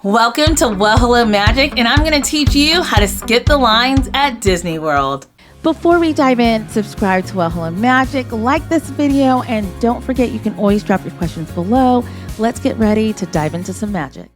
Welcome to Well Hello Magic, and I'm going to teach you how to skip the lines at Disney World. Before we dive in, subscribe to Well Hello Magic, like this video, and don't forget you can always drop your questions below. Let's get ready to dive into some magic.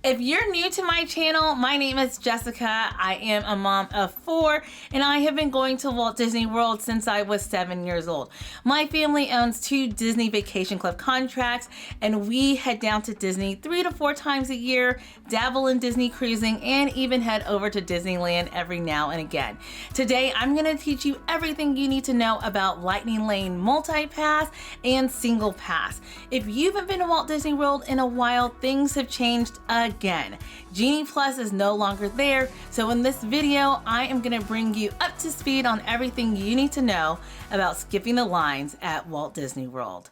If you're new to my channel, my name is Jessica. I am a mom of 4, and I have been going to Walt Disney World since I was 7 years old. My family owns 2 Disney Vacation Club contracts, and we head down to Disney 3 to 4 times a year, dabble in Disney cruising, and even head over to Disneyland every now and again. Today, I'm going to teach you everything you need to know about Lightning Lane Multi-Pass and Single Pass. If you haven't been to Walt Disney World in a while, things have changed again. Genie Plus is no longer there, so in this video, I am going to bring you up to speed on everything you need to know about skipping the lines at Walt Disney World.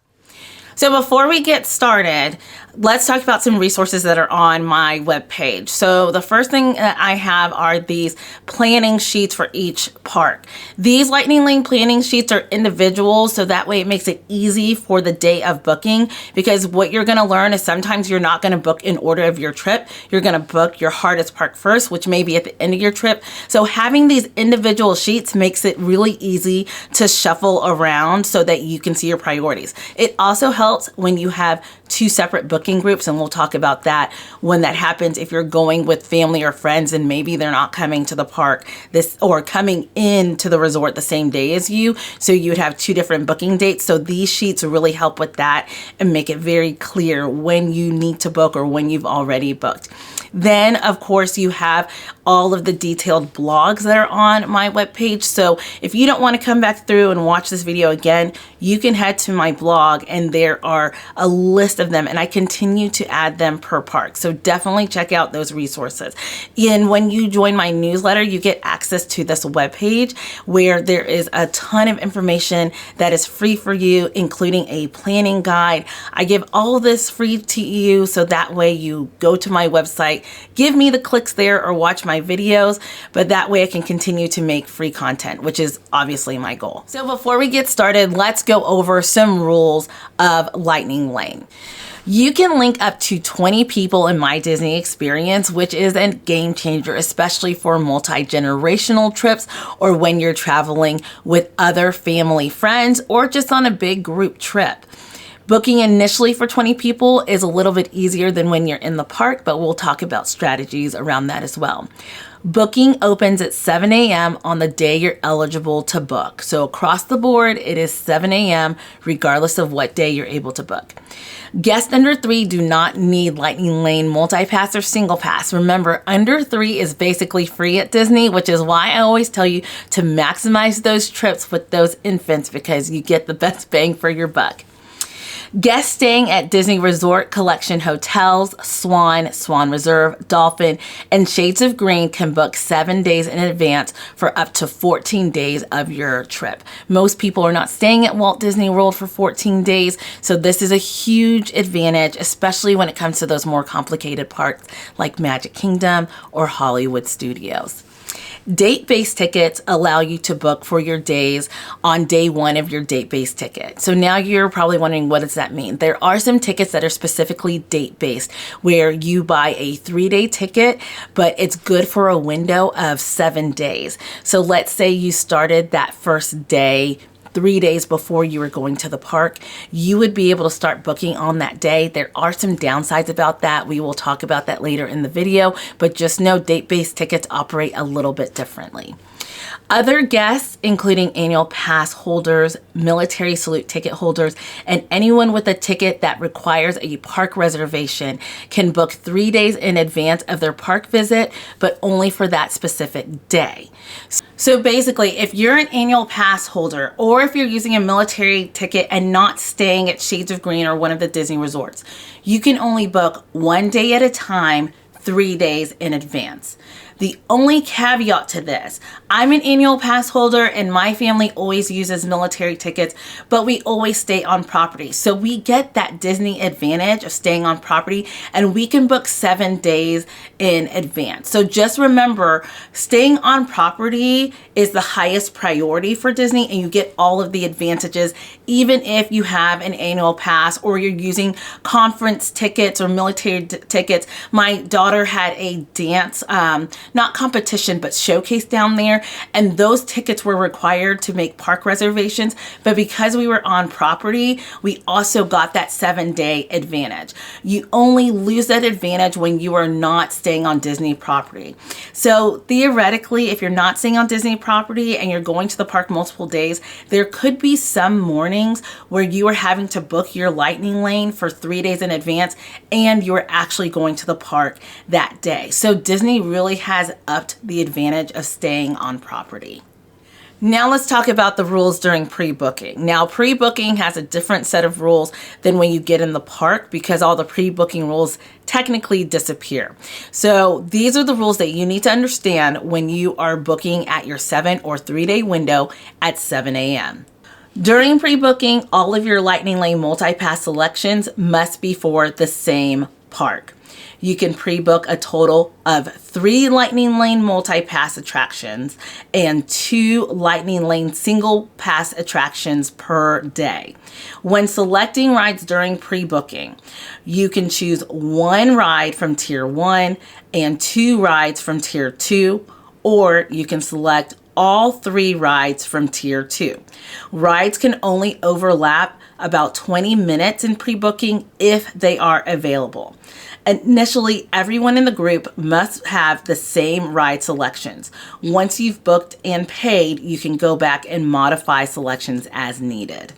So before we get started, let's talk about some resources that are on my webpage. So the first thing that I have are these planning sheets for each park. These Lightning Lane planning sheets are individual, so that way it makes it easy for the day of booking, because what you're going to learn is sometimes you're not going to book in order of your trip. You're going to book your hardest park first, which may be at the end of your trip. So having these individual sheets makes it really easy to shuffle around so that you can see your priorities. It also helps when you have 2 separate booking groups, and we'll talk about that when that happens. If you're going with family or friends and maybe they're not coming to the park or coming into the resort the same day as you, so you would have 2 different booking dates. So these sheets really help with that and make it very clear when you need to book or when you've already booked. Then, of course, you have all of the detailed blogs that are on my webpage. So if you don't want to come back through and watch this video again, you can head to my blog, and there are a list of them, and I continue to add them per park. So definitely check out those resources. And when you join my newsletter, you get access to this webpage where there is a ton of information that is free for you, including a planning guide. I give all this free to you, so that way you go to my website, give me the clicks there, or watch my videos, but that way I can continue to make free content, which is obviously my goal. So before we get started, let's go over some rules of Lightning Lane. You can link up to 20 people in My Disney Experience, which is a game changer, especially for multi-generational trips or when you're traveling with other family friends or just on a big group trip. Booking initially for 20 people is a little bit easier than when you're in the park, but we'll talk about strategies around that as well. Booking opens at 7 a.m. on the day you're eligible to book. So across the board, it is 7 a.m. regardless of what day you're able to book. Guests under 3 do not need Lightning Lane Multi-Pass or Single Pass. Remember, under 3 is basically free at Disney, which is why I always tell you to maximize those trips with those infants, because you get the best bang for your buck. Guests staying at Disney Resort Collection hotels, Swan, Swan Reserve, Dolphin, and Shades of Green can book 7 days in advance for up to 14 days of your trip. Most people are not staying at Walt Disney World for 14 days, so this is a huge advantage, especially when it comes to those more complicated parks like Magic Kingdom or Hollywood Studios. Date-based tickets allow you to book for your days on day 1 of your date-based ticket. So now you're probably wondering, what does that mean? There are some tickets that are specifically date-based, where you buy a 3-day ticket, but it's good for a window of 7 days. So let's say you started that first day 3 days before you were going to the park, you would be able to start booking on that day. There are some downsides about that. We will talk about that later in the video, but just know date-based tickets operate a little bit differently. Other guests, including annual pass holders, military salute ticket holders, and anyone with a ticket that requires a park reservation, can book 3 days in advance of their park visit, but only for that specific day. So basically, if you're an annual pass holder, or if you're using a military ticket and not staying at Shades of Green or one of the Disney resorts, you can only book 1 day at a time, 3 days in advance. The only caveat to this, I'm an annual pass holder and my family always uses military tickets, but we always stay on property. So we get that Disney advantage of staying on property, and we can book 7 days in advance. So just remember, staying on property is the highest priority for Disney, and you get all of the advantages even if you have an annual pass or you're using conference tickets or military tickets. My daughter had a dance, not competition, but showcase down there, and those tickets were required to make park reservations. But because we were on property, we also got that 7-day advantage. You only lose that advantage when you are not staying on Disney property. So theoretically, if you're not staying on Disney property and you're going to the park multiple days, there could be some mornings where you are having to book your lightning lane for 3 days in advance and you're actually going to the park that day. So Disney really has upped the advantage of staying on property. Now let's talk about the rules during pre-booking. Now pre-booking has a different set of rules than when you get in the park because all the pre-booking rules technically disappear. So these are the rules that you need to understand when you are booking at your 7 or 3-day window at 7 a.m. During pre-booking, all of your Lightning Lane multi-pass selections must be for the same park. You can pre-book a total of 3 Lightning Lane multi-pass attractions and 2 Lightning Lane single pass attractions per day. When selecting rides during pre-booking, you can choose 1 ride from Tier 1 and 2 rides from Tier 2, or you can select all 3 rides from Tier 2. Rides can only overlap about 20 minutes in pre-booking if they are available. Initially, everyone in the group must have the same ride selections. Once you've booked and paid, you can go back and modify selections as needed.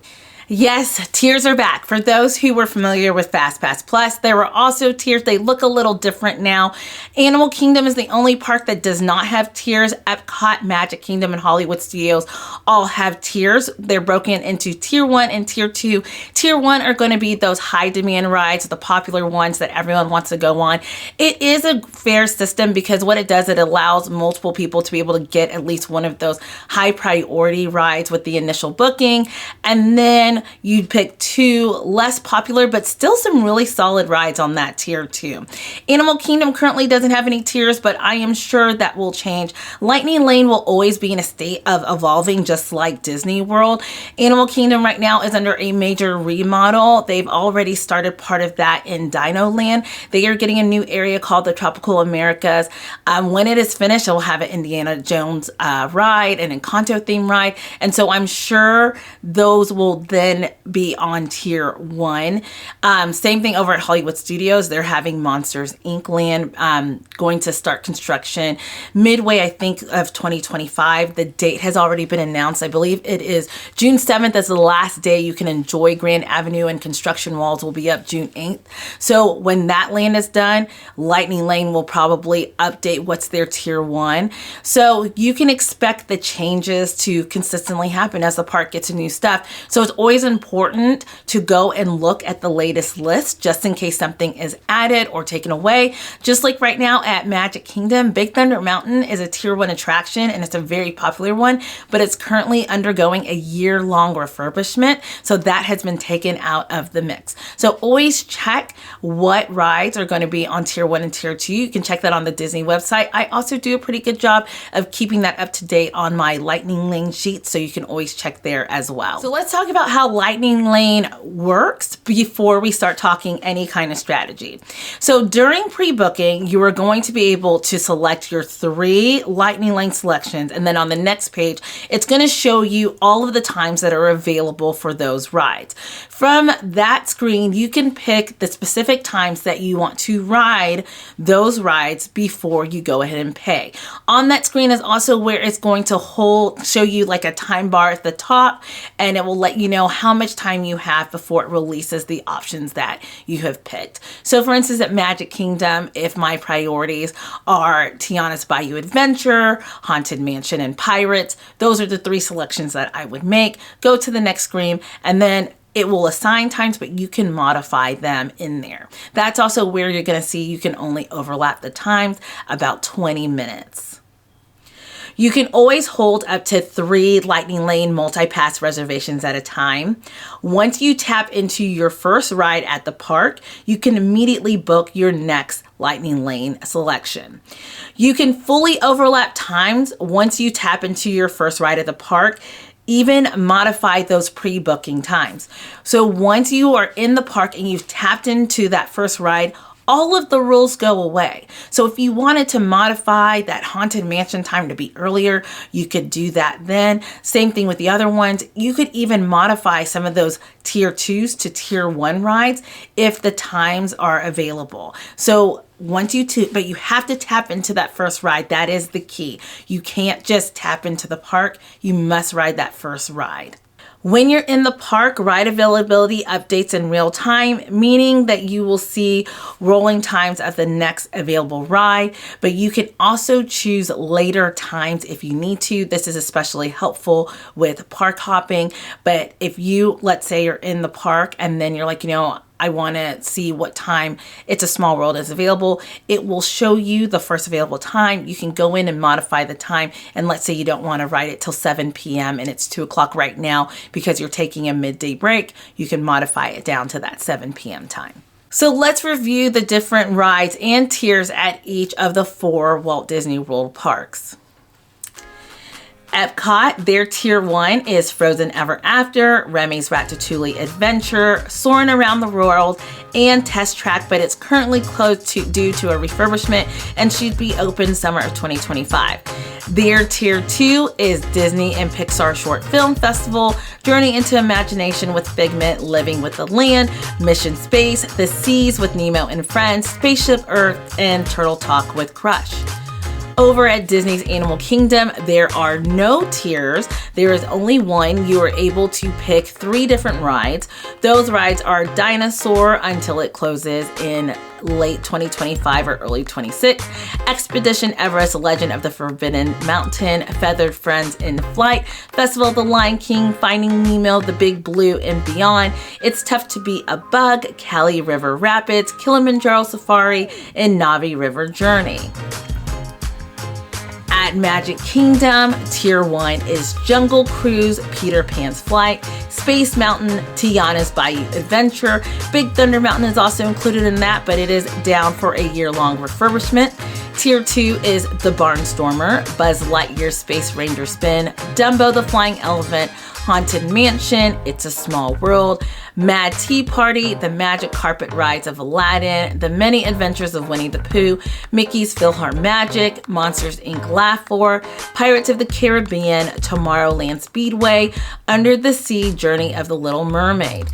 Yes, tiers are back. For those who were familiar with FastPass Plus, there were also tiers. They look a little different now. Animal Kingdom is the only park that does not have tiers. Epcot, Magic Kingdom, and Hollywood Studios all have tiers. They're broken into Tier 1 and Tier 2. Tier 1 are going to be those high demand rides, the popular ones that everyone wants to go on. It is a fair system because what it does, it allows multiple people to be able to get at least one of those high priority rides with the initial booking. And then you'd pick 2 less popular, but still some really solid rides on that Tier 2. Animal Kingdom currently doesn't have any tiers, but I am sure that will change. Lightning Lane will always be in a state of evolving, just like Disney World. Animal Kingdom right now is under a major remodel. They've already started part of that in Dino Land. They are getting a new area called the Tropical Americas. When it is finished, it will have an Indiana Jones ride, an Encanto theme ride. And so I'm sure those will then be on Tier 1. Same thing over at Hollywood Studios. They're having Monsters Inc. Land going to start construction midway, I think, of 2025. The date has already been announced. I believe it is June 7th as the last day you can enjoy Grand Avenue, and construction walls will be up June 8th. So when that land is done, Lightning Lane will probably update what's their Tier 1. So you can expect the changes to consistently happen as the park gets new stuff. So it's always important to go and look at the latest list just in case something is added or taken away. Just like right now at Magic Kingdom, Big Thunder Mountain is a Tier 1 attraction and it's a very popular one, but it's currently undergoing a year-long refurbishment. So that has been taken out of the mix. So always check what rides are going to be on Tier 1 and Tier 2. You can check that on the Disney website. I also do a pretty good job of keeping that up to date on my Lightning Lane sheet, so you can always check there as well. So let's talk about how Lightning Lane works before we start talking any kind of strategy. So during pre-booking, you are going to be able to select your 3 Lightning Lane selections, and then on the next page, it's going to show you all of the times that are available for those rides. From that screen, you can pick the specific times that you want to ride those rides before you go ahead and pay. On that screen is also where it's going to show you like a time bar at the top, and it will let you know how much time you have before it releases the options that you have picked. So for instance, at Magic Kingdom, if my priorities are Tiana's Bayou Adventure, Haunted Mansion, and Pirates, those are the 3 selections that I would make. Go to the next screen, and then it will assign times, but you can modify them in there. That's also where you're going to see you can only overlap the times about 20 minutes. You can always hold up to 3 Lightning Lane multi-pass reservations at a time. Once you tap into your first ride at the park, you can immediately book your next Lightning Lane selection. You can fully overlap times once you tap into your first ride at the park, even modify those pre-booking times. So once you are in the park and you've tapped into that first ride, all of the rules go away. So if you wanted to modify that Haunted Mansion time to be earlier, you could do that then. Same thing with the other ones. You could even modify some of those tier 2s to tier 1 rides if the times are available. So but you have to tap into that first ride. That is the key. You can't just tap into the park. You must ride that first ride. When you're in the park, ride availability updates in real time, meaning that you will see rolling times of the next available ride, but you can also choose later times if you need to. This is especially helpful with park hopping, but if you, let's say you're in the park and then you're like, I want to see what time It's a Small World is available. It will show you the first available time. You can go in and modify the time. And let's say you don't want to ride it till 7 p.m. and it's 2 o'clock right now because you're taking a midday break. You can modify it down to that 7 p.m. time. So let's review the different rides and tiers at each of the 4 Walt Disney World parks. Epcot, their tier 1 is Frozen Ever After, Remy's Ratatouille Adventure, Soarin' Around the World, and Test Track, but it's currently closed due to a refurbishment and should be open summer of 2025. Their tier 2 is Disney and Pixar Short Film Festival, Journey into Imagination with Figment, Living with the Land, Mission Space, The Seas with Nemo and Friends, Spaceship Earth, and Turtle Talk with Crush. Over at Disney's Animal Kingdom, there are no tiers. There is only one. You are able to pick 3 different rides. Those rides are Dinosaur until it closes in late 2025 or early 26, Expedition Everest, Legend of the Forbidden Mountain, Feathered Friends in Flight, Festival of the Lion King, Finding Nemo, The Big Blue, and Beyond. It's Tough to Be a Bug, Cali River Rapids, Kilimanjaro Safari, and Navi River Journey. At Magic Kingdom, tier 1 is Jungle Cruise, Peter Pan's Flight, Space Mountain, Tiana's Bayou Adventure. Big Thunder Mountain is also included in that, but it is down for a year-long refurbishment. Tier 2 is The Barnstormer, Buzz Lightyear Space Ranger Spin, Dumbo the Flying Elephant, Haunted Mansion, It's a Small World, Mad Tea Party, The Magic Carpet Rides of Aladdin, The Many Adventures of Winnie the Pooh, Mickey's PhilharMagic, Monsters Inc. Laugh-O, Pirates of the Caribbean, Tomorrowland Speedway, Under the Sea, Journey of the Little Mermaid.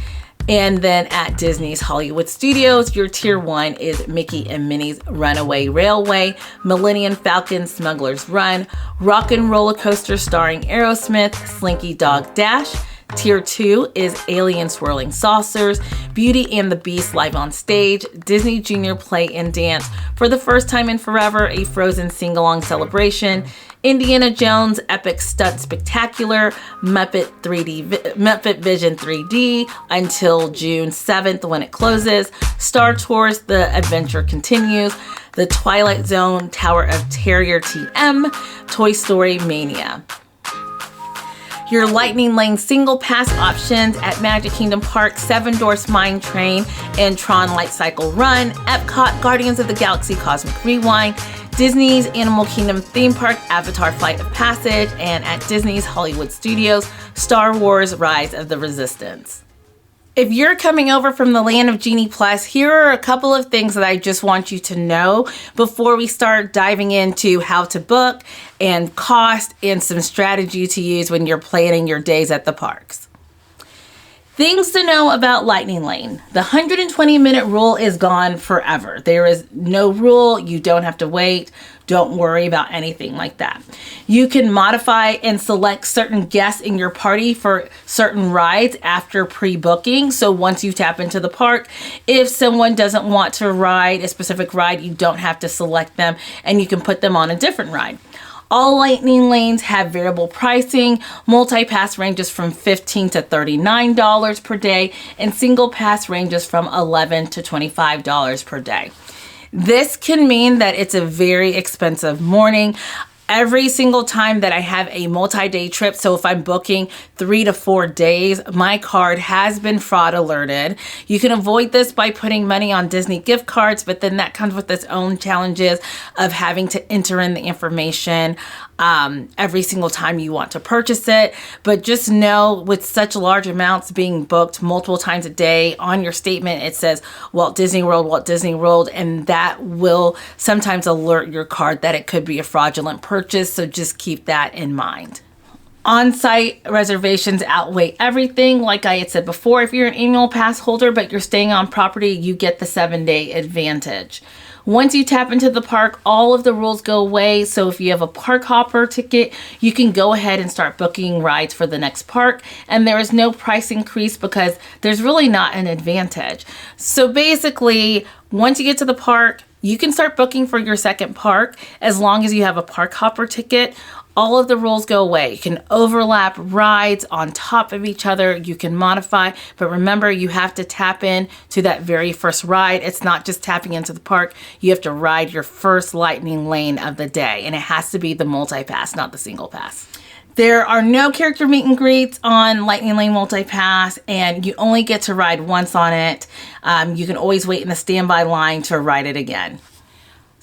And then at Disney's Hollywood Studios, your tier 1 is Mickey and Minnie's Runaway Railway, Millennium Falcon Smuggler's Run, Rock and Roller Coaster starring Aerosmith, Slinky Dog Dash. Tier 2 is Alien Swirling Saucers, Beauty and the Beast live on stage, Disney Junior Play and Dance, For the First Time in Forever, a Frozen sing-along celebration, Indiana Jones Epic Stunt Spectacular, Muppet Vision 3D until June 7th when it closes, Star Tours The Adventure Continues, The Twilight Zone Tower of Terror TM, Toy Story Mania. Your Lightning Lane single pass options at Magic Kingdom Park, Seven Dwarfs Mine Train, and Tron Light Cycle Run, Epcot Guardians of the Galaxy Cosmic Rewind, Disney's Animal Kingdom Theme Park Avatar Flight of Passage, and at Disney's Hollywood Studios, Star Wars Rise of the Resistance. If you're coming over from the Land of Genie Plus, here are a couple of things that I just want you to know before we start diving into how to book and cost and some strategy to use when you're planning your days at the parks. Things to know about Lightning Lane. The 120-minute rule is gone forever. There is no rule. You don't have to wait. Don't worry about anything like that. You can modify and select certain guests in your party for certain rides after pre-booking. So once you tap into the park, if someone doesn't want to ride a specific ride, you don't have to select them and you can put them on a different ride. All lightning lanes have variable pricing. Multi-pass ranges from $15 to $39 per day, and single pass ranges from $11 to $25 per day. This can mean that it's a very expensive morning. Every single time that I have a multi-day trip, so if I'm booking 3 to 4 days, my card has been fraud alerted. You can avoid this by putting money on Disney gift cards, but then that comes with its own challenges of having to enter in the information every single time you want to purchase it. But just know, with such large amounts being booked multiple times a day, on your statement it says Walt Disney World, and that will sometimes alert your card that it could be a fraudulent purchase, so just keep that in mind. On-site reservations outweigh everything. Like I had said before, if you're an annual pass holder but you're staying on property, you get the 7-day advantage. Once you tap into the park, all of the rules go away. So if you have a park hopper ticket, you can go ahead and start booking rides for the next park. And there is no price increase because there's really not an advantage. So basically, once you get to the park, you can start booking for your second park as long as you have a park hopper ticket. All of the rules go away. You can overlap rides on top of each other. You can modify, but remember, you have to tap in to that very first ride. It's not just tapping into the park. You have to ride your first lightning lane of the day, and it has to be the multi-pass, not the single pass. There are no character meet and greets on Lightning Lane Multi-Pass, and you only get to ride once on it. You can always wait in the standby line to ride it again.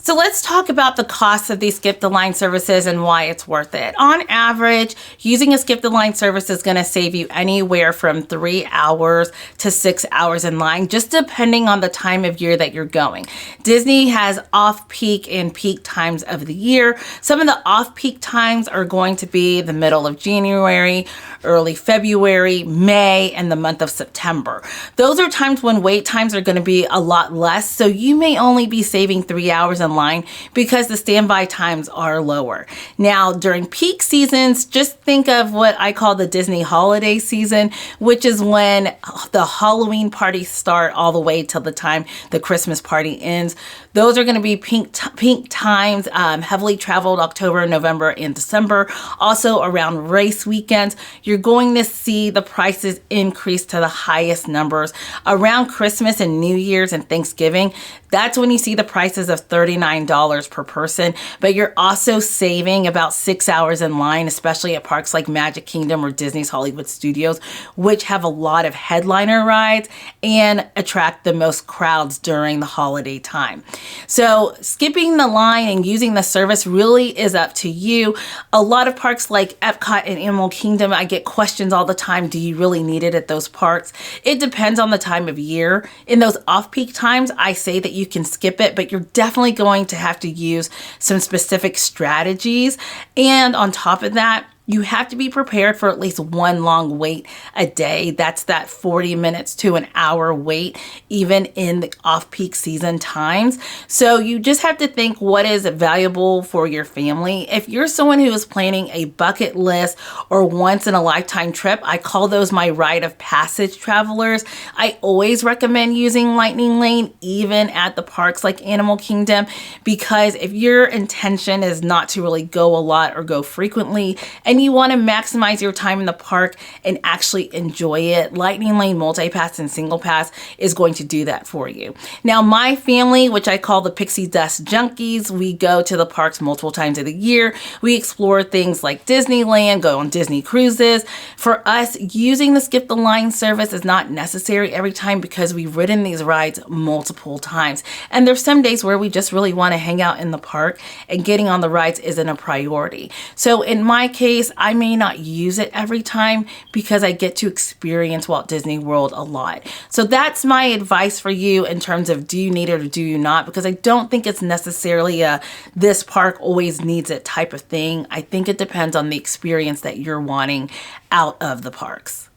So let's talk about the cost of these skip the line services and why it's worth it. On average, using a skip the line service is going to save you anywhere from 3 hours to 6 hours in line, just depending on the time of year that you're going. Disney has off-peak and peak times of the year. Some of the off-peak times are going to be the middle of January, early February, May, and the month of September. Those are times when wait times are going to be a lot less, so you may only be saving 3 hours in line because the standby times are lower. Now, during peak seasons, just think of what I call the Disney holiday season, which is when the Halloween parties start all the way till the time the Christmas party ends. Those are going to be peak times, heavily traveled October, November, and December. Also around race weekends, you're going to see the prices increase to the highest numbers. Around Christmas and New Year's and Thanksgiving, that's when you see the prices of $39 per person, but you're also saving about 6 hours in line, especially at parks like Magic Kingdom or Disney's Hollywood Studios, which have a lot of headliner rides and attract the most crowds during the holiday time. So skipping the line and using the service really is up to you. A lot of parks like Epcot and Animal Kingdom, I get questions all the time, do you really need it at those parks? It depends on the time of year. In those off-peak times, I say that you can skip it, but you're definitely going to have to use some specific strategies. And on top of that, you have to be prepared for at least one long wait a day. That's that 40 minutes to an hour wait, even in the off-peak season times. So you just have to think what is valuable for your family. If you're someone who is planning a bucket list or once in a lifetime trip, I call those my rite of passage travelers. I always recommend using Lightning Lane, even at the parks like Animal Kingdom, because if your intention is not to really go a lot or go frequently, and you want to maximize your time in the park and actually enjoy it, Lightning Lane Multi-Pass and Single Pass is going to do that for you. Now, my family, which I call the Pixie Dust Junkies, we go to the parks multiple times of the year. We explore things like Disneyland, go on Disney cruises. For us, using the Skip the Line service is not necessary every time because we've ridden these rides multiple times. And there's some days where we just really want to hang out in the park and getting on the rides isn't a priority. So in my case, I may not use it every time because I get to experience Walt Disney World a lot. So that's my advice for you in terms of do you need it or do you not? Because I don't think it's necessarily a this park always needs it type of thing. I think it depends on the experience that you're wanting out of the parks.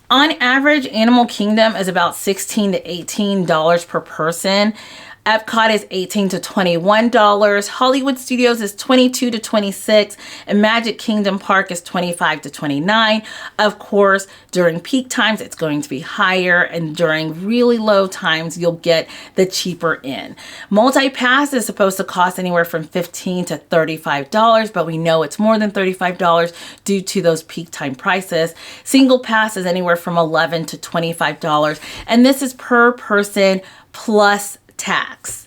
On average, Animal Kingdom is about $16 to $18 per person. Epcot is $18 to $21. Hollywood Studios is $22 to $26. And Magic Kingdom Park is $25 to $29. Of course, during peak times, it's going to be higher. And during really low times, you'll get the cheaper in. Multi-pass is supposed to cost anywhere from $15 to $35, but we know it's more than $35 due to those peak time prices. Single pass is anywhere from $11 to $25. And this is per person plus tax.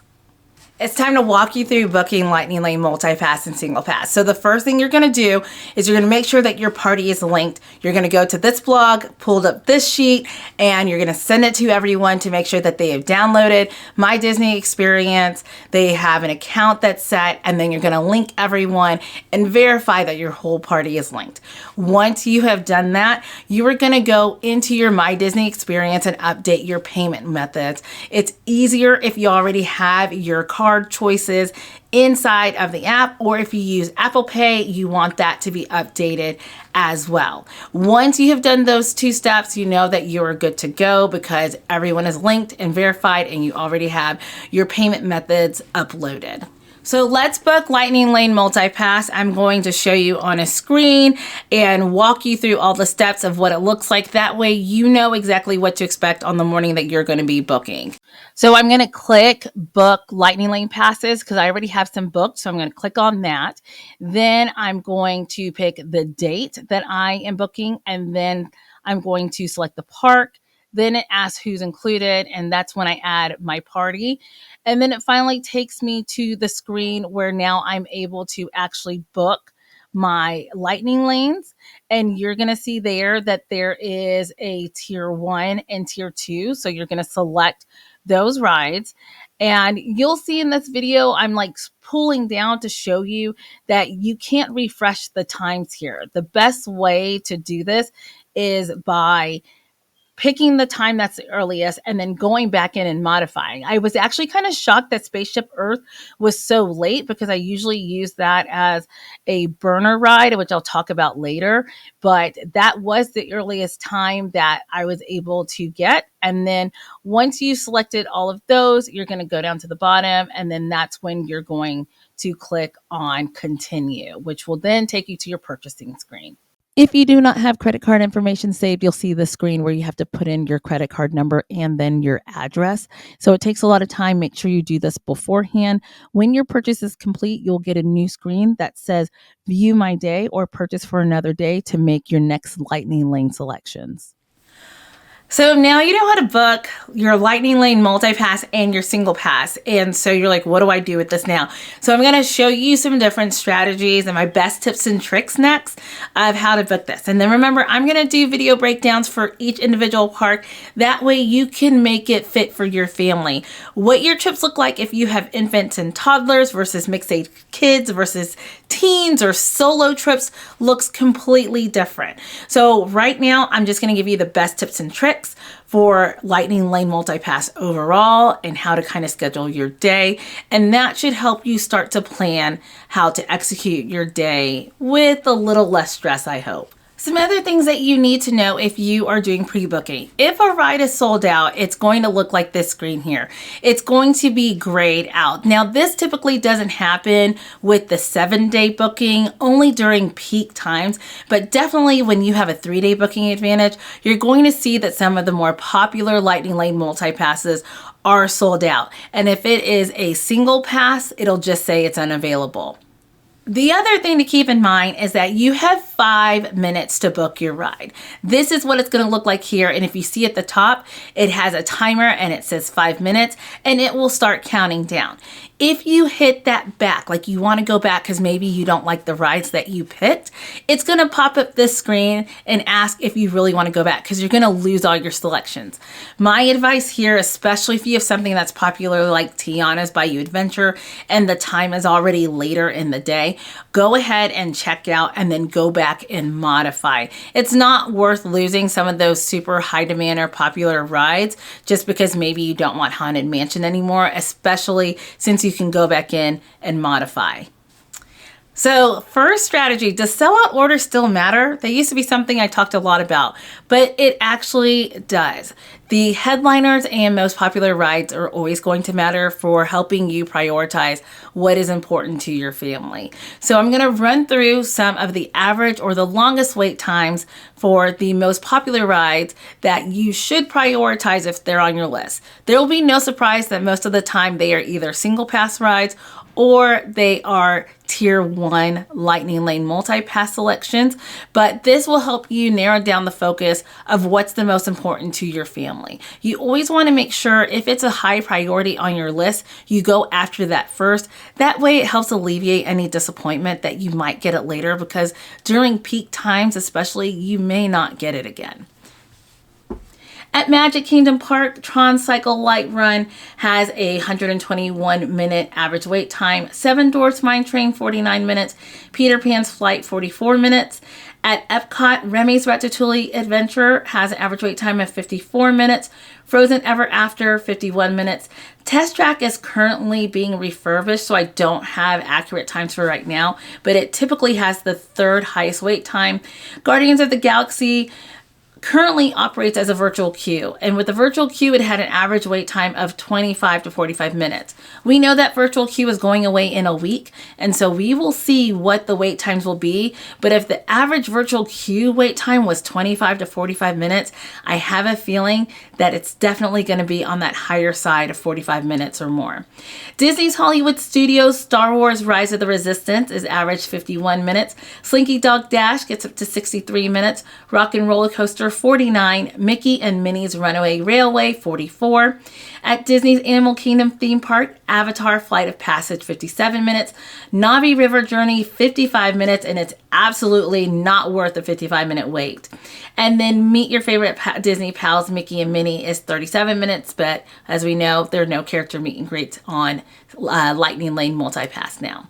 It's time to walk you through booking Lightning Lane Multi-Pass and Single Pass. So the first thing you're going to do is you're going to make sure that your party is linked. You're going to go to this blog, pulled up this sheet, and you're going to send it to everyone to make sure that they have downloaded My Disney Experience. They have an account that's set, and then you're going to link everyone and verify that your whole party is linked. Once you have done that, you are going to go into your My Disney Experience and update your payment methods. It's easier if you already have your card choices inside of the app, or if you use Apple Pay, you want that to be updated as well. Once you have done those two steps, you know that you're good to go because everyone is linked and verified and you already have your payment methods uploaded. So let's book Lightning Lane Multi-Pass. I'm going to show you on a screen and walk you through all the steps of what it looks like. That way you know exactly what to expect on the morning that you're going to be booking. So I'm going to click book Lightning Lane passes because I already have some booked. So I'm going to click on that. Then I'm going to pick the date that I am booking, and then I'm going to select the park. Then it asks who's included, and that's when I add my party. And then it finally takes me to the screen where now I'm able to actually book my lightning lanes. And you're going to see there that there is a tier 1 and tier 2. So you're going to select those rides. And you'll see in this video, I'm like pulling down to show you that you can't refresh the times here. The best way to do this is by picking the time that's the earliest and then going back in and modifying. I was actually kind of shocked that Spaceship Earth was so late because I usually use that as a burner ride, which I'll talk about later. But that was the earliest time that I was able to get. And then once you selected all of those, you're going to go down to the bottom, and then that's when you're going to click on continue, which will then take you to your purchasing screen. If you do not have credit card information saved, you'll see the screen where you have to put in your credit card number and then your address. So it takes a lot of time. Make sure you do this beforehand. When your purchase is complete, you'll get a new screen that says view my day or purchase for another day to make your next Lightning Lane selections. So now you know how to book your Lightning Lane Multi-Pass and your Single Pass. And so you're like, what do I do with this now? So I'm going to show you some different strategies and my best tips and tricks next of how to book this. And then remember, I'm going to do video breakdowns for each individual park. That way you can make it fit for your family. What your trips look like if you have infants and toddlers versus mixed age kids versus teens or solo trips looks completely different. So right now, I'm just going to give you the best tips and tricks for Lightning Lane Multi-Pass overall and how to kind of schedule your day. And that should help you start to plan how to execute your day with a little less stress, I hope. Some other things that you need to know if you are doing pre-booking. If a ride is sold out, it's going to look like this screen here. It's going to be grayed out. Now, this typically doesn't happen with the 7-day booking, only during peak times, but definitely when you have a 3-day booking advantage, you're going to see that some of the more popular Lightning Lane multi-passes are sold out. And if it is a single pass, it'll just say it's unavailable. The other thing to keep in mind is that you have 5 minutes to book your ride. This is what it's going to look like here. And if you see at the top, it has a timer and it says 5 minutes and it will start counting down. If you hit that back, like you want to go back because maybe you don't like the rides that you picked, it's going to pop up this screen and ask if you really want to go back because you're going to lose all your selections. My advice here, especially if you have something that's popular like Tiana's Bayou Adventure and the time is already later in the day, go ahead and check out and then go back and modify. It's not worth losing some of those super high demand or popular rides just because maybe you don't want Haunted Mansion anymore, especially since you can go back in and modify. So first strategy, does sellout orders still matter? They used to be something I talked a lot about, but it actually does. The headliners and most popular rides are always going to matter for helping you prioritize what is important to your family. So I'm going to run through some of the average or the longest wait times for the most popular rides that you should prioritize if they're on your list. There will be no surprise that most of the time they are either single pass rides or they are tier 1 lightning lane multi-pass selections, but this will help you narrow down the focus of what's the most important to your family. You always want to make sure if it's a high priority on your list, you go after that first. That way it helps alleviate any disappointment that you might get it later, because during peak times especially, you may not get it again. At Magic Kingdom Park, Tron Cycle Light Run has a 121-minute average wait time. Seven Dwarfs Mine Train, 49 minutes. Peter Pan's Flight, 44 minutes. At Epcot, Remy's Ratatouille Adventure has an average wait time of 54 minutes. Frozen Ever After, 51 minutes. Test Track is currently being refurbished, so I don't have accurate times for right now, but it typically has the third highest wait time. Guardians of the Galaxy currently operates as a virtual queue, and with the virtual queue it had an average wait time of 25 to 45 minutes. We know that virtual queue is going away in a week, and so we will see what the wait times will be, but if the average virtual queue wait time was 25 to 45 minutes, I have a feeling that it's definitely going to be on that higher side of 45 minutes or more. Disney's Hollywood Studios Star Wars Rise of the Resistance is average 51 minutes. Slinky Dog Dash gets up to 63 minutes. Rock and Roller Coaster, 49. Mickey and Minnie's Runaway Railway, 44. At Disney's Animal Kingdom theme park, Avatar Flight of Passage, 57 minutes. Navi River Journey, 55 minutes, and it's absolutely not worth a 55-minute wait. And then Meet Your Favorite Disney Pals, Mickey and Minnie, is 37 minutes, but as we know, there are no character meet and greets on Lightning Lane Multi-Pass now.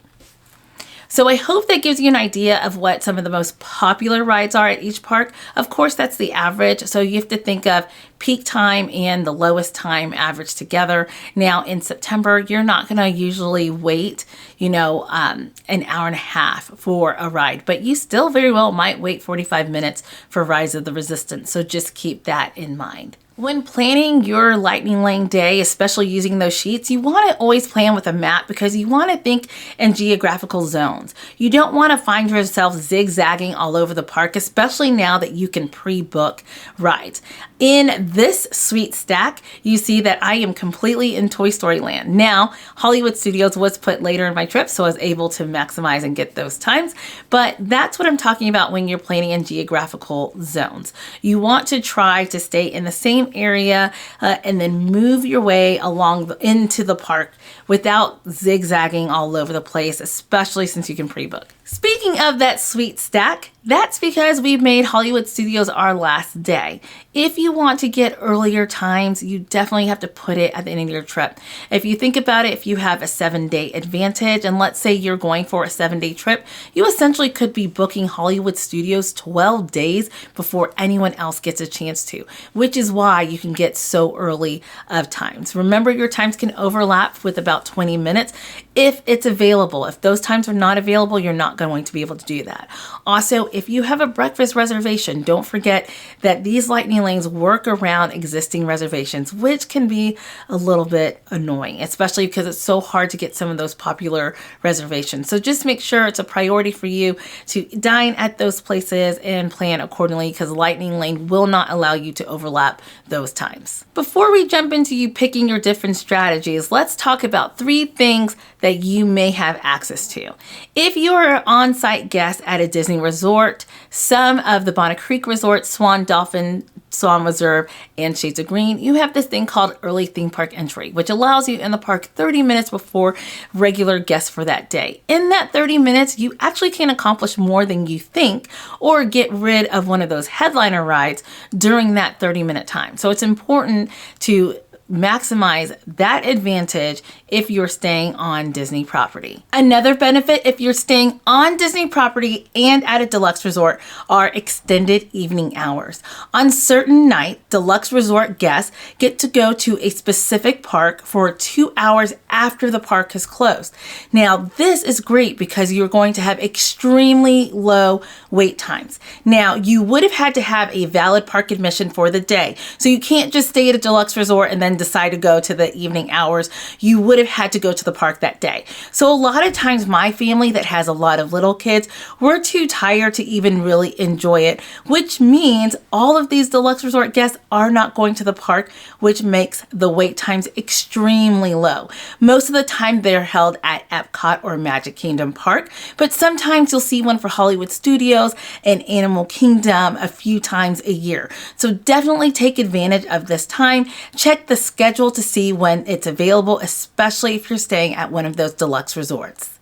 So I hope that gives you an idea of what some of the most popular rides are at each park. Of course, that's the average. So you have to think of peak time and the lowest time average together. Now in September, you're not going to usually wait, an hour and a half for a ride, but you still very well might wait 45 minutes for Rise of the Resistance. So just keep that in mind. When planning your Lightning Lane day, especially using those sheets, you want to always plan with a map because you want to think in geographical zones. You don't want to find yourself zigzagging all over the park, especially now that you can pre-book rides. In this sweet stack, you see that I am completely in Toy Story Land. Now, Hollywood Studios was put later in my trip, so I was able to maximize and get those times, but that's what I'm talking about when you're planning in geographical zones. You want to try to stay in the same area and then move your way along into the park without zigzagging all over the place, especially since you can pre-book. Speaking of that sweet stack, that's because we've made Hollywood Studios our last day. If you want to get earlier times, you definitely have to put it at the end of your trip. If you think about it, if you have a 7-day advantage, and let's say you're going for a 7-day trip, you essentially could be booking Hollywood Studios 12 days before anyone else gets a chance to, which is why you can get so early of times. Remember, your times can overlap with about 20 minutes if it's available. If those times are not available, you're not going to be able to do that. Also, if you have a breakfast reservation, don't forget that these lightning lanes work around existing reservations, which can be a little bit annoying, especially because it's so hard to get some of those popular reservations. So just make sure it's a priority for you to dine at those places and plan accordingly, because lightning lane will not allow you to overlap those times. Before we jump into you picking your different strategies, let's talk about 3 things that you may have access to. If you're an on-site guest at a Disney resort, some of the Bonnet Creek Resort, Swan Dolphin, Swan Reserve, and Shades of Green, you have this thing called early theme park entry, which allows you in the park 30 minutes before regular guests for that day. In that 30 minutes, you actually can accomplish more than you think, or get rid of one of those headliner rides during that 30-minute time. So it's important to maximize that advantage if you're staying on Disney property. Another benefit if you're staying on Disney property and at a deluxe resort are extended evening hours. On certain nights, deluxe resort guests get to go to a specific park for 2 hours after the park has closed. Now, this is great because you're going to have extremely low wait times. Now, you would have had to have a valid park admission for the day. So you can't just stay at a deluxe resort and then decide to go to the evening hours. You would have had to go to the park that day. So a lot of times my family that has a lot of little kids, we're too tired to even really enjoy it, which means all of these deluxe resort guests are not going to the park, which makes the wait times extremely low. Most of the time they're held at Epcot or Magic Kingdom Park, but sometimes you'll see one for Hollywood Studios and Animal Kingdom a few times a year. So definitely take advantage of this time. Check the schedule to see when it's available, especially if you're staying at one of those deluxe resorts.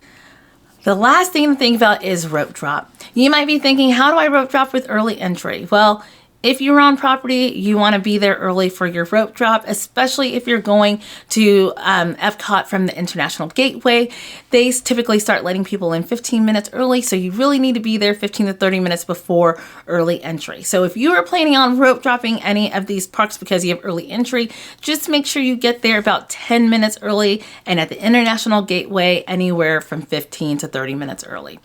The last thing to think about is rope drop. You might be thinking, how do I rope drop with early entry? Well, if you're on property, you want to be there early for your rope drop, especially if you're going to Epcot from the International Gateway. They typically start letting people in 15 minutes early, so you really need to be there 15 to 30 minutes before early entry. So if you are planning on rope dropping any of these parks because you have early entry, just make sure you get there about 10 minutes early, and at the International Gateway, anywhere from 15 to 30 minutes early.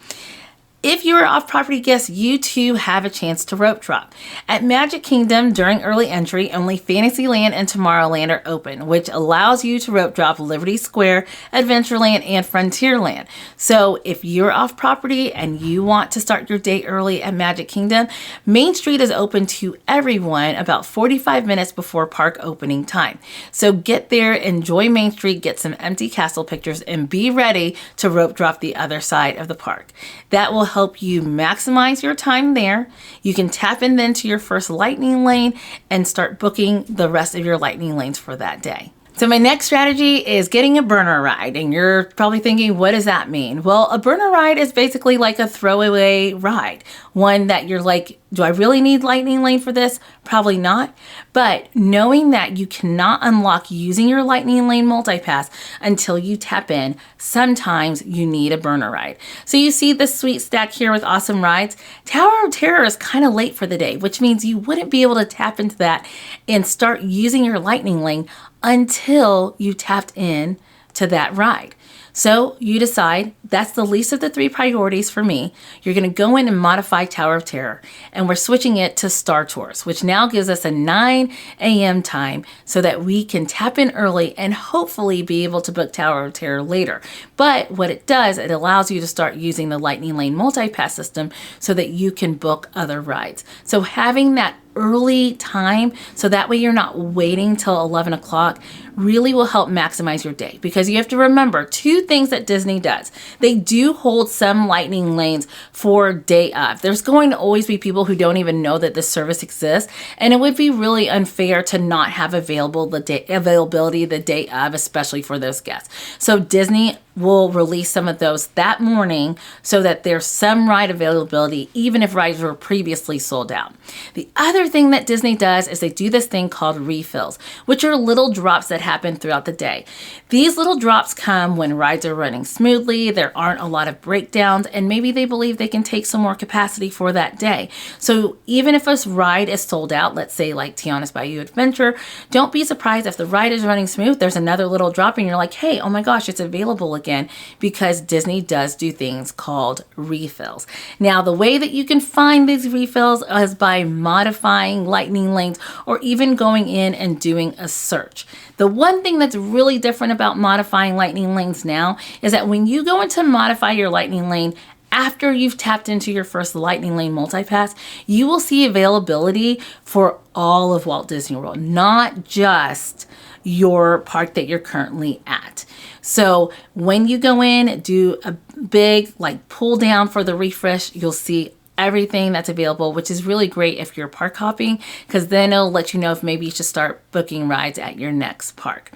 If you're off-property guests, you too have a chance to rope drop. At Magic Kingdom, during early entry, only Fantasyland and Tomorrowland are open, which allows you to rope drop Liberty Square, Adventureland, and Frontierland. So if you're off-property and you want to start your day early at Magic Kingdom, Main Street is open to everyone about 45 minutes before park opening time. So get there, enjoy Main Street, get some empty castle pictures, and be ready to rope drop the other side of the park. That will help you maximize your time there. You can tap in then to your first lightning lane and start booking the rest of your lightning lanes for that day. So my next strategy is getting a burner ride, and you're probably thinking, what does that mean? Well, a burner ride is basically like a throwaway ride, one that you're like, do I really need lightning lane for this? Probably not. But knowing that you cannot unlock using your lightning lane multipass until you tap in, sometimes you need a burner ride. So you see this sweet stack here with awesome rides. Tower of Terror is kind of late for the day, which means you wouldn't be able to tap into that and start using your lightning lane until you tapped in to that ride. So you decide that's the least of the three priorities for me. You're going to go in and modify Tower of Terror, and we're switching it to Star Tours, which now gives us a 9 a.m. time so that we can tap in early and hopefully be able to book Tower of Terror later. But what it does, it allows you to start using the Lightning Lane multipass system so that you can book other rides. So having that early time, so that way you're not waiting till 11 o'clock, really will help maximize your day. Because you have to remember two things that Disney does. They do hold some lightning lanes for day of. There's going to always be people who don't even know that this service exists, and it would be really unfair to not have availability the day of, especially for those guests. So Disney will release some of those that morning so that there's some ride availability, even if rides were previously sold out. The other thing that Disney does is they do this thing called refills, which are little drops that happen throughout the day. These little drops come when rides are running smoothly, there aren't a lot of breakdowns, and maybe they believe they can take some more capacity for that day. So even if a ride is sold out, let's say like Tiana's Bayou Adventure, don't be surprised if the ride is running smooth, there's another little drop and you're like, hey, oh my gosh, it's available again, because Disney does do things called refills. Now, the way that you can find these refills is by modifying lightning lanes or even going in and doing a search. The one thing that's really different about modifying lightning lanes now is that when you go into modify your lightning lane, after you've tapped into your first lightning lane multipass, you will see availability for all of Walt Disney World, not just your park that you're currently at. So when you go in, do a big pull down for the refresh, you'll see everything that's available, which is really great if you're park hopping, because then it'll let you know if maybe you should start booking rides at your next park.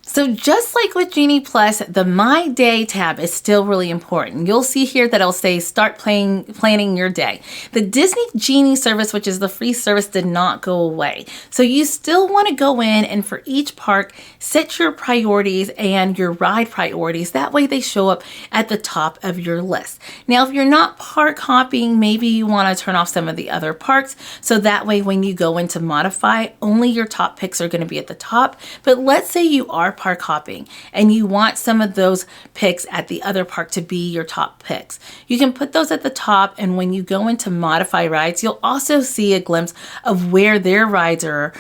So just like with Genie Plus, the My Day tab is still really important. You'll see here that it'll say start planning your day. The Disney Genie service, which is the free service, did not go away. So you still want to go in and for each park, set your priorities and your ride priorities. That way they show up at the top of your list. Now, if you're not park hopping, maybe you want to turn off some of the other parks. So that way when you go into modify, only your top picks are going to be at the top. But let's say you are park hopping and you want some of those picks at the other park to be your top picks. You can put those at the top, and when you go into modify rides, you'll also see a glimpse of where their rides are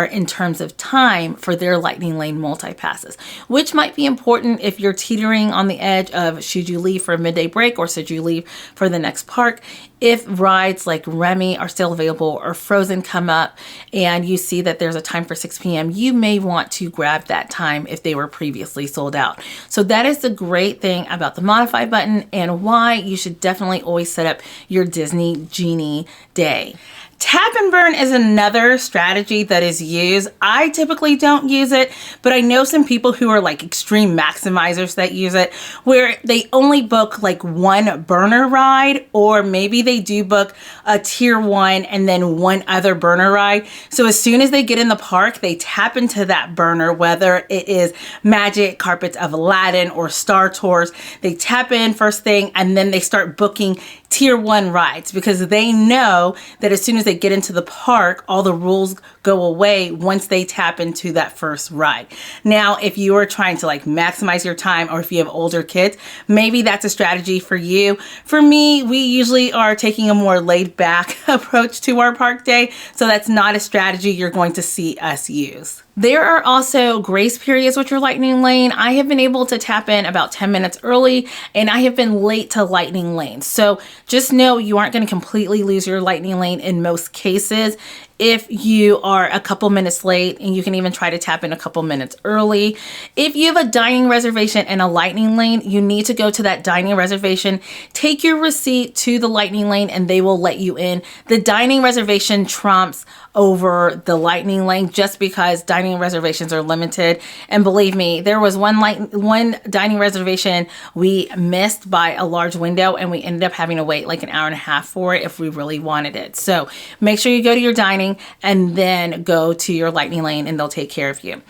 in terms of time for their Lightning Lane multi-passes, which might be important if you're teetering on the edge of should you leave for a midday break or should you leave for the next park. If rides like Remy are still available or Frozen come up and you see that there's a time for 6 p.m., you may want to grab that time if they were previously sold out. So that is the great thing about the modify button and why you should definitely always set up your Disney Genie day. Tap and burn is another strategy that is used. I typically don't use it, but I know some people who are like extreme maximizers that use it, where they only book like one burner ride, or maybe they do book a tier 1 and then one other burner ride. So as soon as they get in the park, they tap into that burner, whether it is Magic Carpets of Aladdin or Star Tours. They tap in first thing and then they start booking tier 1 rides because they know that as soon as they get into the park, all the rules go away once they tap into that first ride. Now, if you are trying to like maximize your time, or if you have older kids, maybe that's a strategy for you. For me, we usually are taking a more laid back approach to our park day, so that's not a strategy you're going to see us use. There are also grace periods with your Lightning Lane. I have been able to tap in about 10 minutes early, and I have been late to Lightning Lane. So just know you aren't going to completely lose your Lightning Lane in most cases. If you are a couple minutes late, and you can even try to tap in a couple minutes early. If you have a dining reservation and a Lightning Lane, you need to go to that dining reservation, take your receipt to the Lightning Lane, and they will let you in. The dining reservation trumps over the Lightning Lane just because dining reservations are limited. And believe me, there was one dining reservation we missed by a large window, and we ended up having to wait like an hour and a half for it if we really wanted it. So make sure you go to your dining and then go to your Lightning Lane, and they'll take care of you.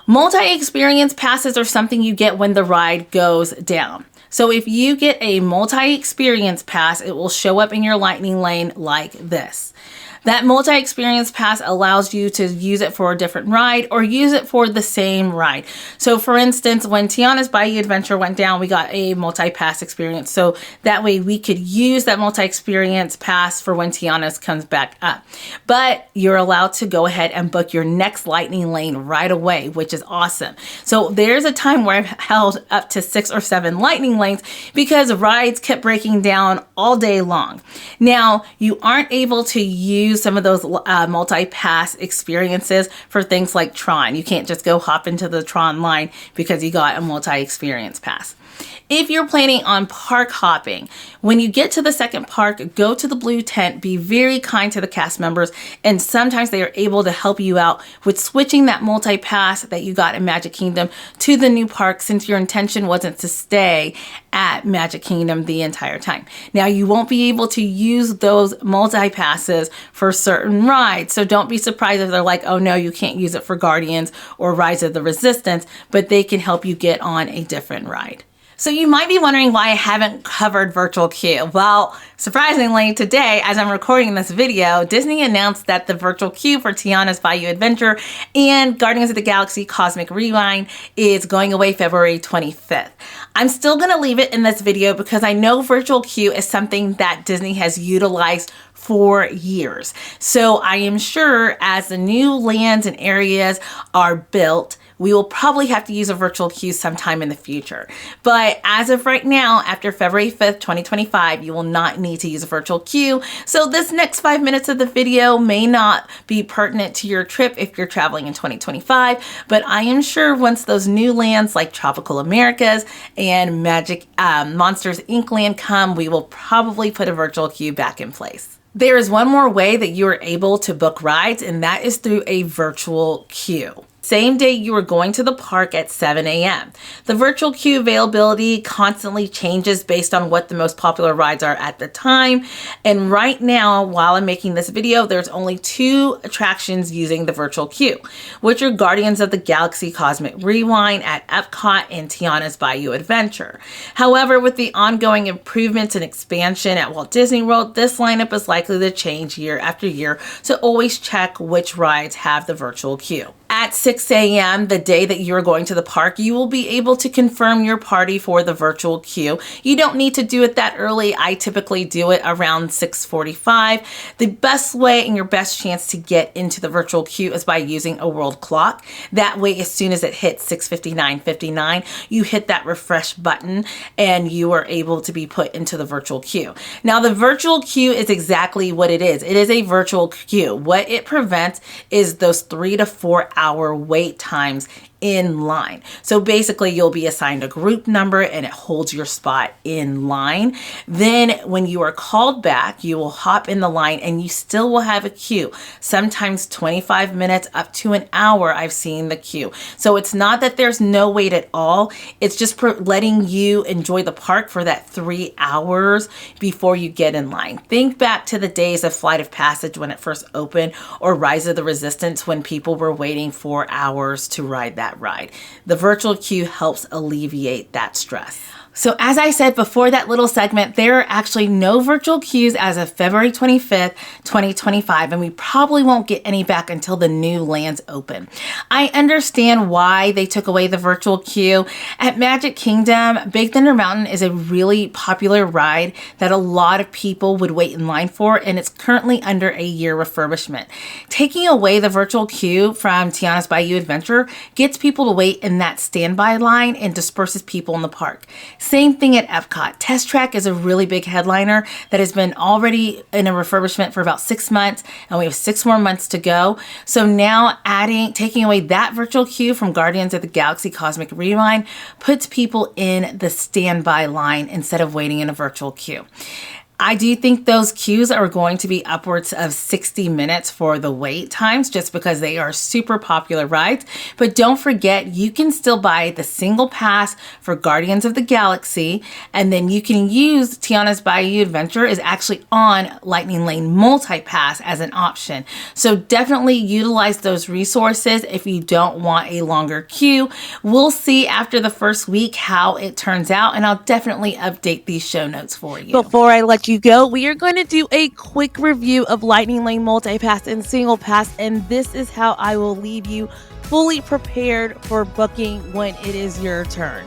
Multi-experience passes are something you get when the ride goes down. So if you get a multi-experience pass, it will show up in your Lightning Lane like this. That multi-experience pass allows you to use it for a different ride or use it for the same ride. So for instance, when Tiana's Bayou Adventure went down, we got a multi-pass experience. So that way we could use that multi-experience pass for when Tiana's comes back up. But you're allowed to go ahead and book your next Lightning Lane right away, which is awesome. So there's a time where I've held up to 6 or 7 Lightning Lanes because rides kept breaking down all day long. Now, you aren't able to use some of those multi-pass experiences for things like Tron. You can't just go hop into the Tron line because you got a multi-experience pass. If you're planning on park hopping, when you get to the second park, go to the blue tent, be very kind to the cast members, and sometimes they are able to help you out with switching that multi-pass that you got in Magic Kingdom to the new park, since your intention wasn't to stay at Magic Kingdom the entire time. Now, you won't be able to use those multi-passes for certain rides, so don't be surprised if they're like, oh no, you can't use it for Guardians or Rise of the Resistance, but they can help you get on a different ride. So you might be wondering why I haven't covered virtual queue. Well, surprisingly, today, as I'm recording this video, Disney announced that the virtual queue for Tiana's Bayou Adventure and Guardians of the Galaxy Cosmic Rewind is going away February 25th. I'm still gonna leave it in this video because I know virtual queue is something that Disney has utilized for years. So I am sure as the new lands and areas are built, we will probably have to use a virtual queue sometime in the future. But as of right now, after February 5th, 2025, you will not need to use a virtual queue. So this next 5 minutes of the video may not be pertinent to your trip if you're traveling in 2025, but I am sure once those new lands like Tropical Americas and Magic Monsters Inc. land come, we will probably put a virtual queue back in place. There is one more way that you are able to book rides, and that is through a virtual queue. same day you are going to the park at 7 a.m. The virtual queue availability constantly changes based on what the most popular rides are at the time. And right now, while I'm making this video, there's only 2 attractions using the virtual queue, which are Guardians of the Galaxy Cosmic Rewind at Epcot and Tiana's Bayou Adventure. However, with the ongoing improvements and expansion at Walt Disney World, this lineup is likely to change year after year, so always check which rides have the virtual queue. At 6 a.m., the day that you're going to the park, you will be able to confirm your party for the virtual queue. You don't need to do it that early. I typically do it around 6:45. The best way and your best chance to get into the virtual queue is by using a world clock. That way, as soon as it hits 6:59:59, you hit that refresh button and you are able to be put into the virtual queue. Now, the virtual queue is exactly what it is. It is a virtual queue. What it prevents is those 3 to 4 hour wait times in line. So basically you'll be assigned a group number and it holds your spot in line. Then when you are called back, you will hop in the line and you still will have a queue. Sometimes 25 minutes up to an hour I've seen the queue. So it's not that there's no wait at all. It's just letting you enjoy the park for that 3 hours before you get in line. Think back to the days of Flight of Passage when it first opened, or Rise of the Resistance when people were waiting 4 hours to ride that ride. The virtual queue helps alleviate that stress. So as I said before that little segment, there are actually no virtual queues as of February 25th, 2025, and we probably won't get any back until the new lands open. I understand why they took away the virtual queue. At Magic Kingdom, Big Thunder Mountain is a really popular ride that a lot of people would wait in line for, and it's currently under a year refurbishment. Taking away the virtual queue from Tiana's Bayou Adventure gets people to wait in that standby line and disperses people in the park. Same thing at Epcot. Test Track is a really big headliner that has been already in a refurbishment for about 6 months, and we have 6 more months to go. So now taking away that virtual queue from Guardians of the Galaxy Cosmic Rewind puts people in the standby line instead of waiting in a virtual queue. I do think those queues are going to be upwards of 60 minutes for the wait times just because they are super popular rides. But don't forget, you can still buy the single pass for Guardians of the Galaxy, and then you can use Tiana's Bayou Adventure is actually on Lightning Lane Multi-Pass as an option. So definitely utilize those resources if you don't want a longer queue. We'll see after the first week how it turns out, and I'll definitely update these show notes for you. Before I let you go, we are going to do a quick review of Lightning Lane Multi-Pass and Single Pass, and this is how I will leave you fully prepared for booking when it is your turn.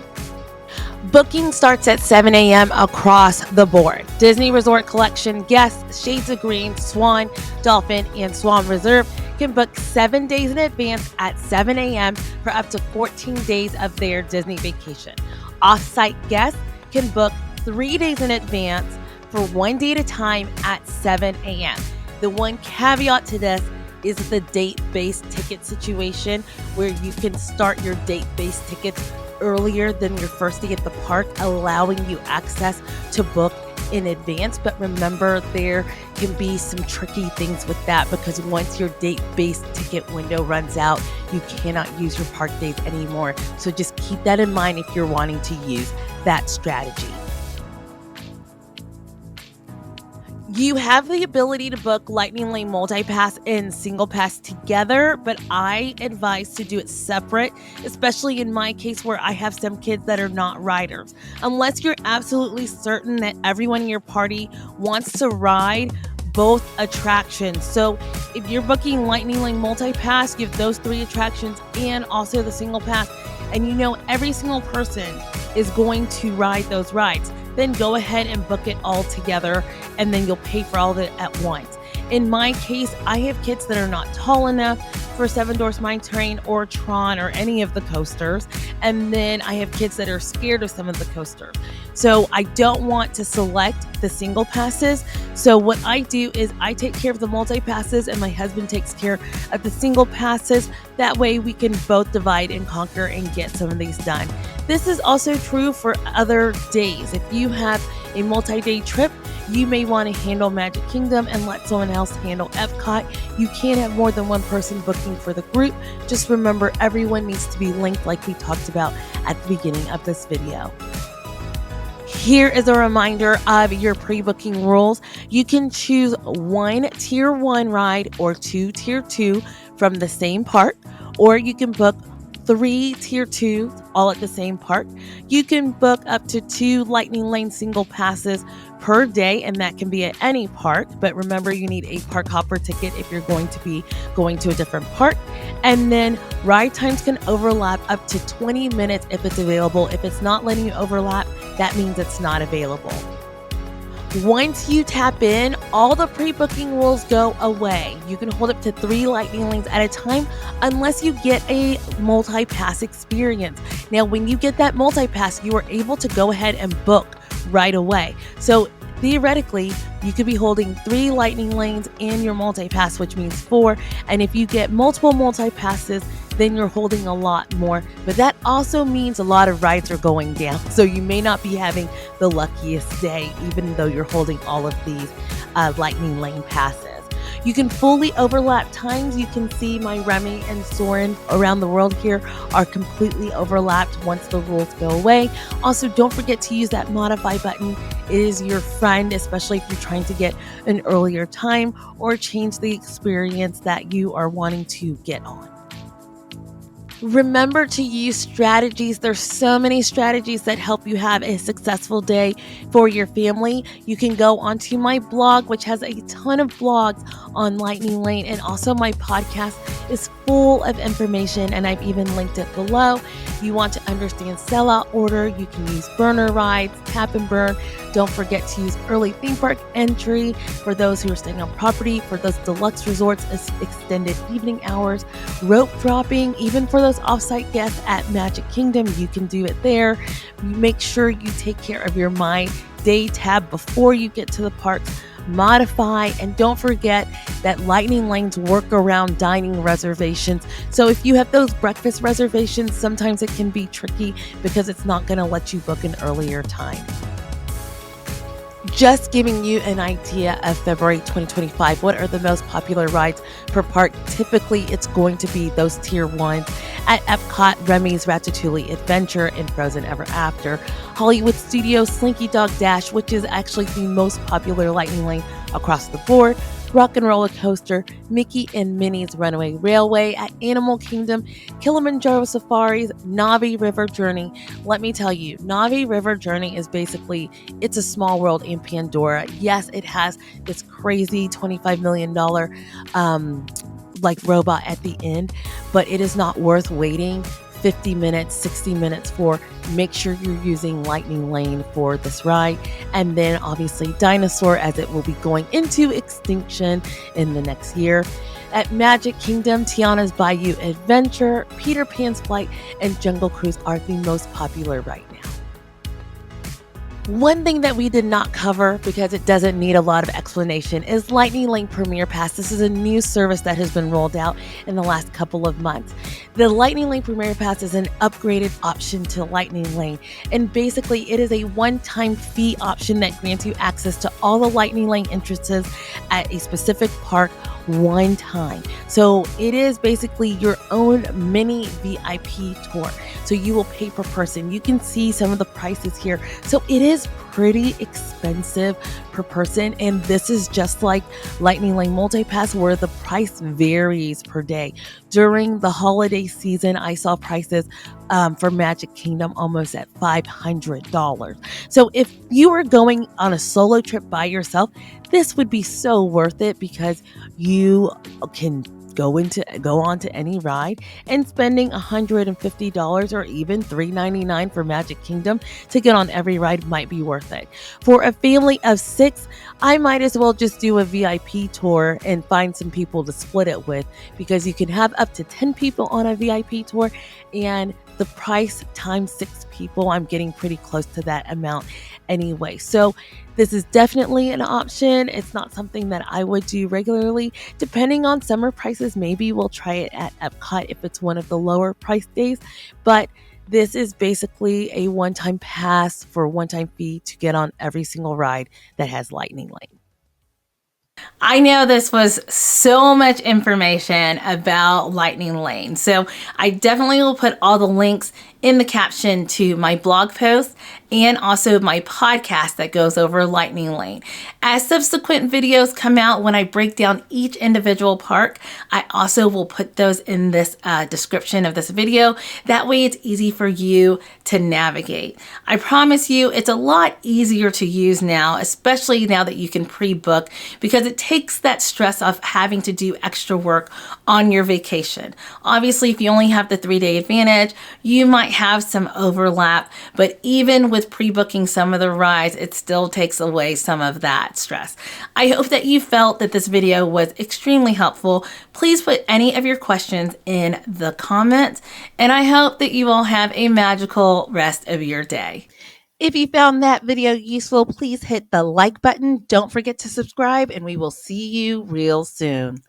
Booking starts at 7 a.m. across the board. Disney Resort Collection guests, Shades of Green, Swan, Dolphin, and Swan Reserve can book 7 days in advance at 7 a.m. for up to 14 days of their Disney vacation. Off-site guests can book 3 days in advance for 1 day at a time at 7 a.m. The one caveat to this is the date-based ticket situation, where you can start your date-based tickets earlier than your first day at the park, allowing you access to book in advance. But remember, there can be some tricky things with that, because once your date-based ticket window runs out, you cannot use your park days anymore. So just keep that in mind if you're wanting to use that strategy. You have the ability to book Lightning Lane Multi-Pass and Single Pass together, but I advise to do it separate, especially in my case where I have some kids that are not riders. Unless you're absolutely certain that everyone in your party wants to ride both attractions. So if you're booking Lightning Lane Multi-Pass, you have those 3 attractions and also the Single Pass, and you know every single person is going to ride those rides, then go ahead and book it all together, and then you'll pay for all of it at once. In my case, I have kids that are not tall enough for Seven Dwarfs Mine Train or Tron or any of the coasters, and then I have kids that are scared of some of the coasters. So I don't want to select the single passes. So what I do is I take care of the multi passes, and my husband takes care of the single passes. That way we can both divide and conquer and get some of these done. This is also true for other days. If you have a multi-day trip, you may want to handle Magic Kingdom and let someone else handle Epcot. You can't have more than one person booking for the group. Just remember, everyone needs to be linked like we talked about at the beginning of this video. Here is a reminder of your pre-booking rules. You can choose one Tier 1 ride or two Tier 2 from the same park, or you can book 3 Tier 2s all at the same park. You can book up to 2 Lightning Lane single passes per day, and that can be at any park. But remember, you need a park hopper ticket if you're going to be going to a different park. And then ride times can overlap up to 20 minutes if it's available. If it's not letting you overlap, that means it's not available. Once you tap in, all the pre-booking rules go away. You can hold up to 3 Lightning Lanes at a time unless you get a multi-pass experience. Now, when you get that multi-pass, you are able to go ahead and book right away. So theoretically, you could be holding 3 Lightning Lanes in your multi-pass, which means 4. And if you get multiple multi-passes, then you're holding a lot more. But that also means a lot of rides are going down. So you may not be having the luckiest day, even though you're holding all of these Lightning Lane passes. You can fully overlap times. You can see my Remy and Soarin' around the world here are completely overlapped once the rules go away. Also, don't forget to use that modify button. It is your friend, especially if you're trying to get an earlier time or change the experience that you are wanting to get on. Remember to use strategies. There's so many strategies that help you have a successful day for your family. You can go onto my blog, which has a ton of blogs on Lightning Lane, and also my podcast is full of information, and I've even linked it below. You want to understand sellout order, you can use burner rides, tap and burn. Don't forget to use early theme park entry for those who are staying on property, for those deluxe resorts, extended evening hours, rope dropping, even for those off-site guests at Magic Kingdom, you can do it there. Make sure you take care of your My Day tab before you get to the parks. Modify, and don't forget that Lightning Lanes work around dining reservations. So if you have those breakfast reservations, sometimes it can be tricky because it's not going to let you book an earlier time. Just giving you an idea of February 2025, what are the most popular rides per park? Typically, it's going to be those Tier 1s at Epcot, Remy's Ratatouille Adventure, and Frozen Ever After. Hollywood Studios Slinky Dog Dash, which is actually the most popular Lightning Lane across the board. Rock and Roller Coaster, Mickey and Minnie's Runaway Railway at Animal Kingdom, Kilimanjaro Safaris, Navi River Journey. Let me tell you, Navi River Journey is basically, it's a small world in Pandora. Yes, it has this crazy $25 million robot at the end, but it is not worth waiting 50 minutes, 60 minutes for. Make sure you're using Lightning Lane for this ride. And then obviously Dinosaur, as it will be going into extinction in the next year. At Magic Kingdom, Tiana's Bayou Adventure, Peter Pan's Flight, and Jungle Cruise are the most popular right now. One thing that we did not cover, because it doesn't need a lot of explanation, is Lightning Lane Premier Pass. This is a new service that has been rolled out in the last couple of months. The Lightning Lane Premier Pass is an upgraded option to Lightning Lane, and basically it is a one-time fee option that grants you access to all the Lightning Lane entrances at a specific park one time. So it is basically your own mini VIP tour. So you will pay per person. You can see some of the prices here. So it is pretty expensive per person, and this is just like Lightning Lane Multipass, where the price varies per day. During the holiday season, I saw prices for Magic Kingdom almost at $500. So if you were going on a solo trip by yourself, this would be so worth it, because you can go on to any ride, and spending $150 or even $399 for Magic Kingdom to get on every ride might be worth it. For a family of 6, I might as well just do a VIP tour and find some people to split it with, because you can have up to 10 people on a VIP tour, and the price times 6 people, I'm getting pretty close to that amount. anyway. So this is definitely an option. It's not something that I would do regularly. Depending on summer prices, maybe we'll try it at Epcot if it's one of the lower price days. But this is basically a one-time pass for a one-time fee to get on every single ride that has Lightning Lane. I know this was so much information about Lightning Lane. So I definitely will put all the links in the caption to my blog post and also my podcast that goes over Lightning Lane. As subsequent videos come out when I break down each individual park, I also will put those in this description of this video. That way it's easy for you to navigate. I promise you it's a lot easier to use now, especially now that you can pre-book, because it takes that stress of having to do extra work on your vacation. Obviously, if you only have the 3-day advantage, you might have some overlap, but even with pre-booking some of the rides, it still takes away some of that stress. I hope that you felt that this video was extremely helpful. Please put any of your questions in the comments, and I hope that you all have a magical rest of your day. If you found that video useful, please hit the like button. Don't forget to subscribe, and we will see you real soon.